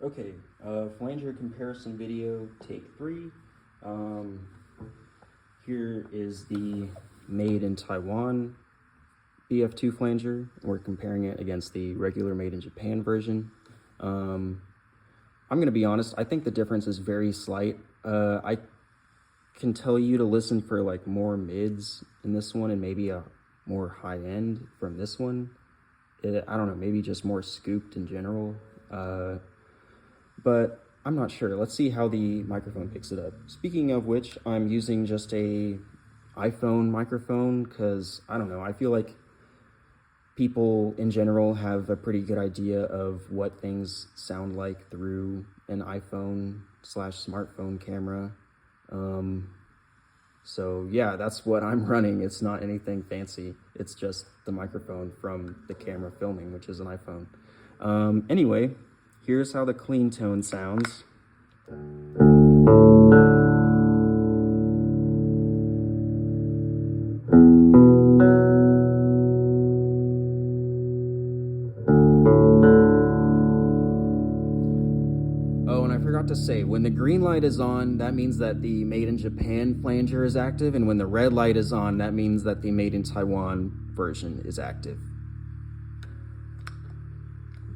Okay, flanger comparison video, take 3. Here is the made in Taiwan BF-2 flanger. We're comparing it against the regular made in Japan version. I'm gonna be honest, I think the difference is very slight. I can tell you to listen for like more mids in this one and maybe a more high end from this one. I don't know, maybe just more scooped in general. But I'm not sure. Let's see how the microphone picks it up. Speaking of which, I'm using just a iPhone microphone because, I don't know, I feel like people in general have a pretty good idea of what things sound like through an iPhone/smartphone camera. So yeah, that's what I'm running. It's not anything fancy. It's just the microphone from the camera filming, which is an iPhone. Anyway, here's how the clean tone sounds. Oh, and I forgot to say, when the green light is on, that means that the Made in Japan flanger is active, and when the red light is on, that means that the Made in Taiwan version is active.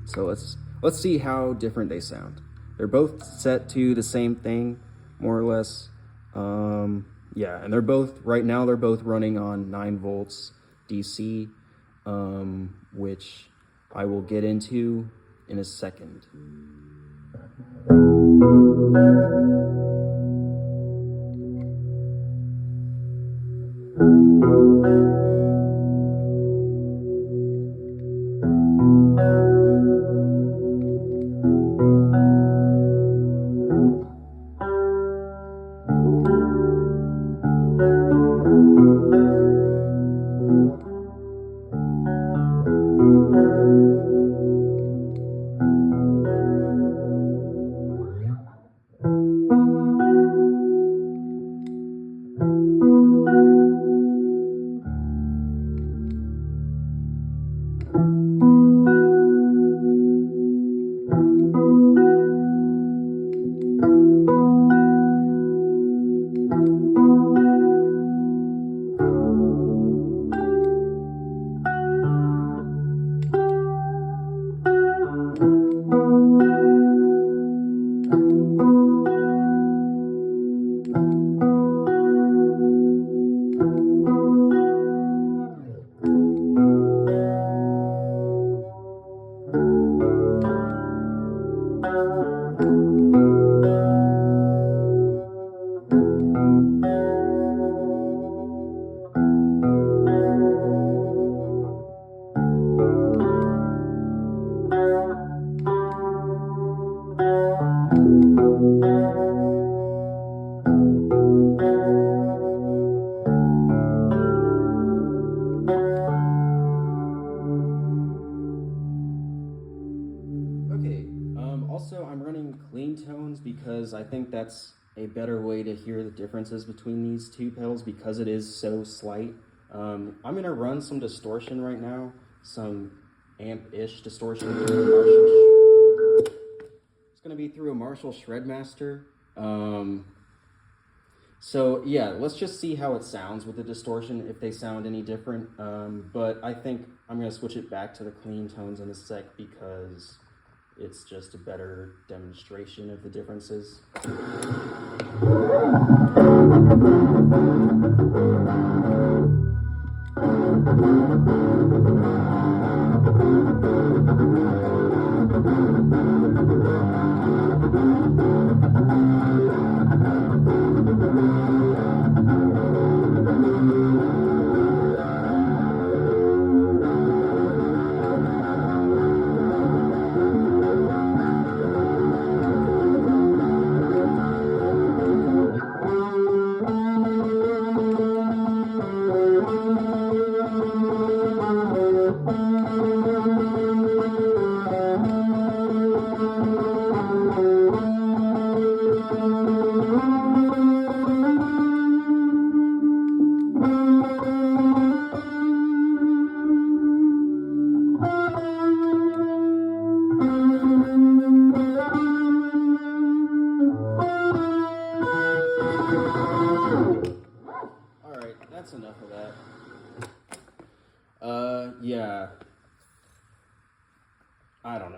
So let's see how different they sound. They're both set to the same thing, more or less. Yeah, and they're both running on 9 volts DC, which I will get into in a second. Also, I'm running clean tones because I think that's a better way to hear the differences between these two pedals because it is so slight. I'm gonna run some distortion right now, some amp-ish distortion through a Marshall. It's gonna be through a Marshall Shredmaster. So yeah, let's just see how it sounds with the distortion, if they sound any different. But I think I'm gonna switch it back to the clean tones in a sec because it's just a better demonstration of the differences.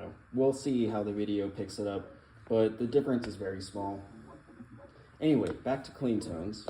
know. We'll see how the video picks it up, but the difference is very small. Anyway, back to clean tones.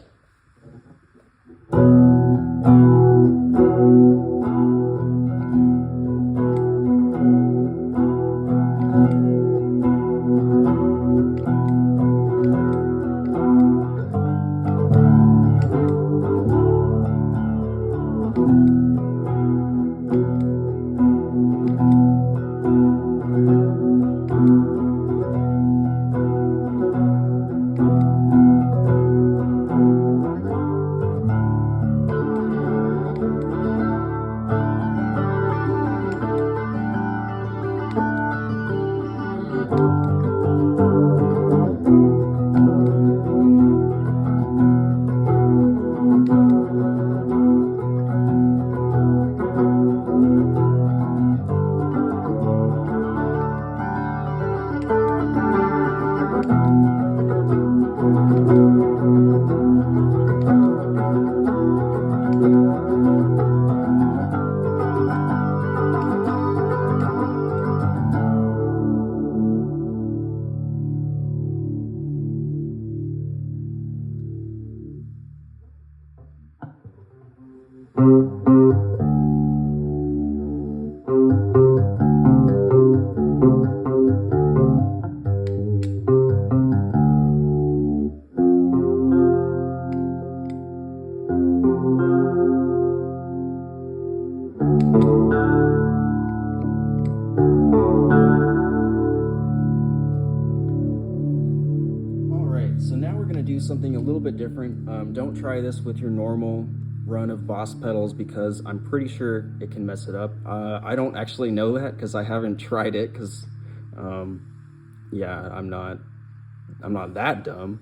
Something a little bit different. Don't try this with your normal run of Boss pedals because I'm pretty sure it can mess it up. I don't actually know that because I haven't tried it because yeah, I'm not that dumb.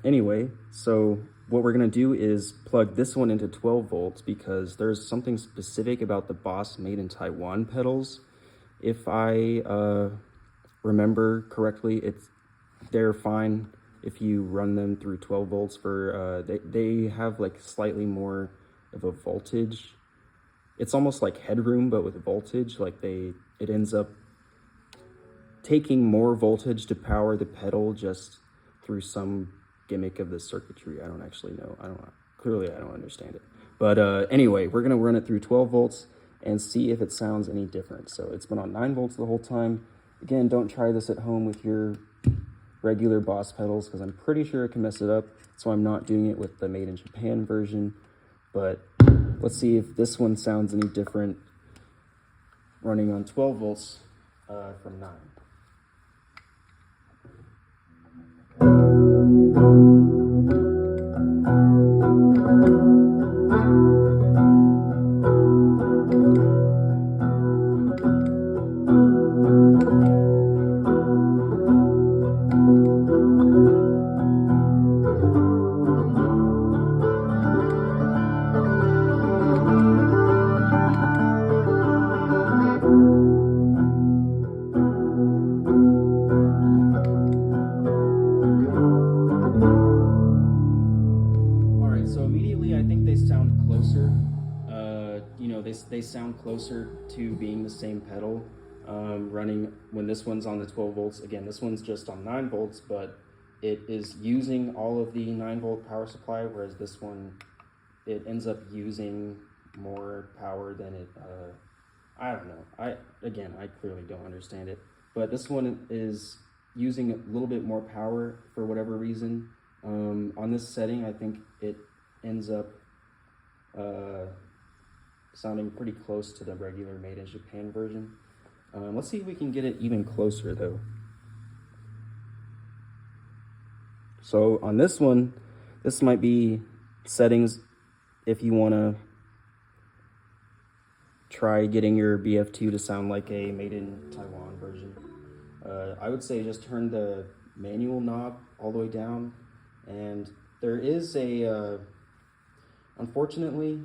Anyway, so what we're gonna do is plug this one into 12 volts because there's something specific about the Boss made in Taiwan pedals. If I remember correctly, they're fine if you run them through 12 volts for, they have like slightly more of a voltage. It's almost like headroom, but with voltage, like it ends up taking more voltage to power the pedal just through some gimmick of the circuitry. I don't actually know. Clearly I don't understand it. But anyway, we're gonna run it through 12 volts and see if it sounds any different. So it's been on 9 volts the whole time. Again, don't try this at home with your regular Boss pedals because I'm pretty sure it can mess it up, so I'm not doing it with the made in Japan version. But let's see if this one sounds any different running on 12 volts from 9. They sound closer to being the same pedal running when this one's on the 12 volts. Again, this one's just on 9 volts, but it is using all of the 9-volt power supply, whereas this one, it ends up using more power than it, I don't know. I clearly don't understand it, but this one is using a little bit more power for whatever reason. On this setting, I think it ends up sounding pretty close to the regular made in Japan version. Let's see if we can get it even closer though. So on this one, this might be settings if you want to try getting your BF-2 to sound like a made in Taiwan version. I would say just turn the manual knob all the way down, and there is a, unfortunately,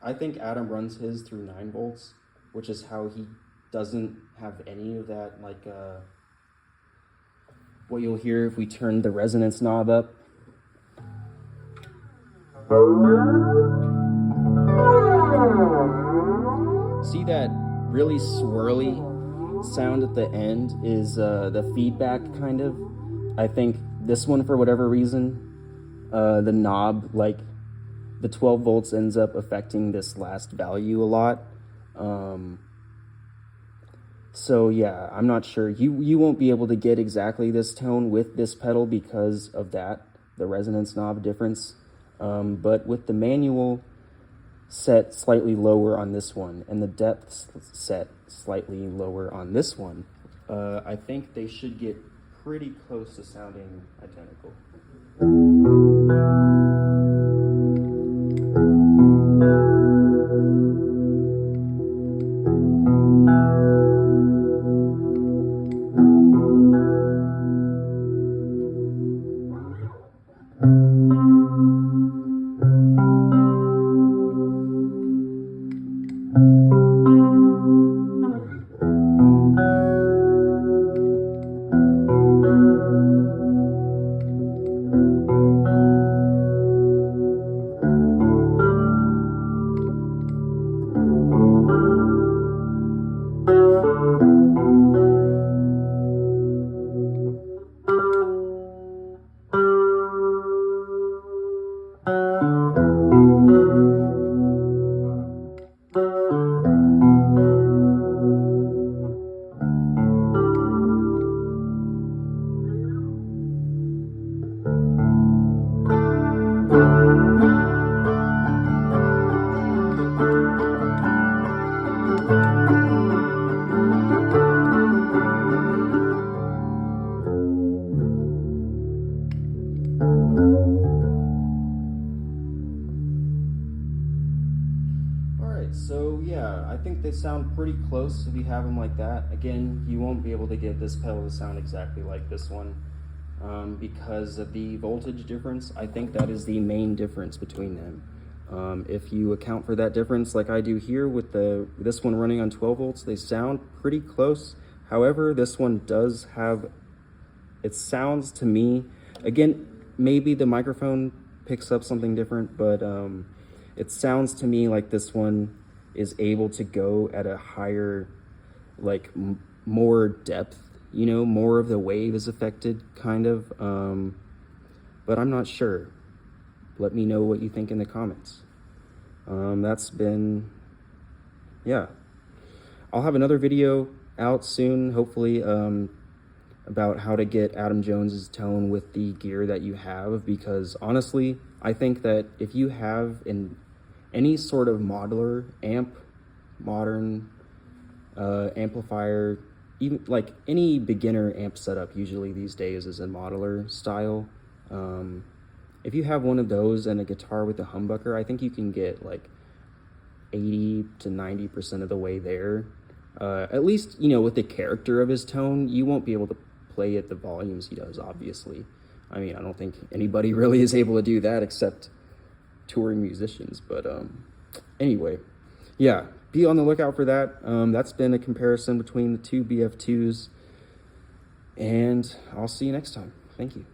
I think Adam runs his through 9 volts, which is how he doesn't have any of that, like what you'll hear if we turn the resonance knob up. See that really swirly sound at the end is the feedback kind of. I think this one, for whatever reason, the knob, like the 12 volts ends up affecting this last value a lot. So yeah, I'm not sure. You won't be able to get exactly this tone with this pedal because of that, the resonance knob difference. But with the manual set slightly lower on this one and the depth set slightly lower on this one, I think they should get pretty close to sounding identical. So yeah, I think they sound pretty close if you have them like that. Again, you won't be able to get this pedal to sound exactly like this one because of the voltage difference. I think that is the main difference between them. If you account for that difference like I do here with this one running on 12 volts, they sound pretty close. However, this one does have, it sounds to me, again, maybe the microphone picks up something different, but it sounds to me like this one is able to go at a higher, like more depth, you know, more of the wave is affected kind of, but I'm not sure. Let me know what you think in the comments. That's been, yeah. I'll have another video out soon, hopefully, about how to get Adam Jones's tone with the gear that you have, because honestly, I think that if you have any sort of modular amp, modern amplifier, even like any beginner amp setup usually these days is a modular style. If you have one of those and a guitar with a humbucker, I think you can get like 80 to 90% of the way there. At least, you know, with the character of his tone, you won't be able to play at the volumes he does, obviously. I mean, I don't think anybody really is able to do that except touring musicians, but anyway, yeah, be on the lookout for that. That's been a comparison between the two BF-2s, and I'll see you next time. Thank you.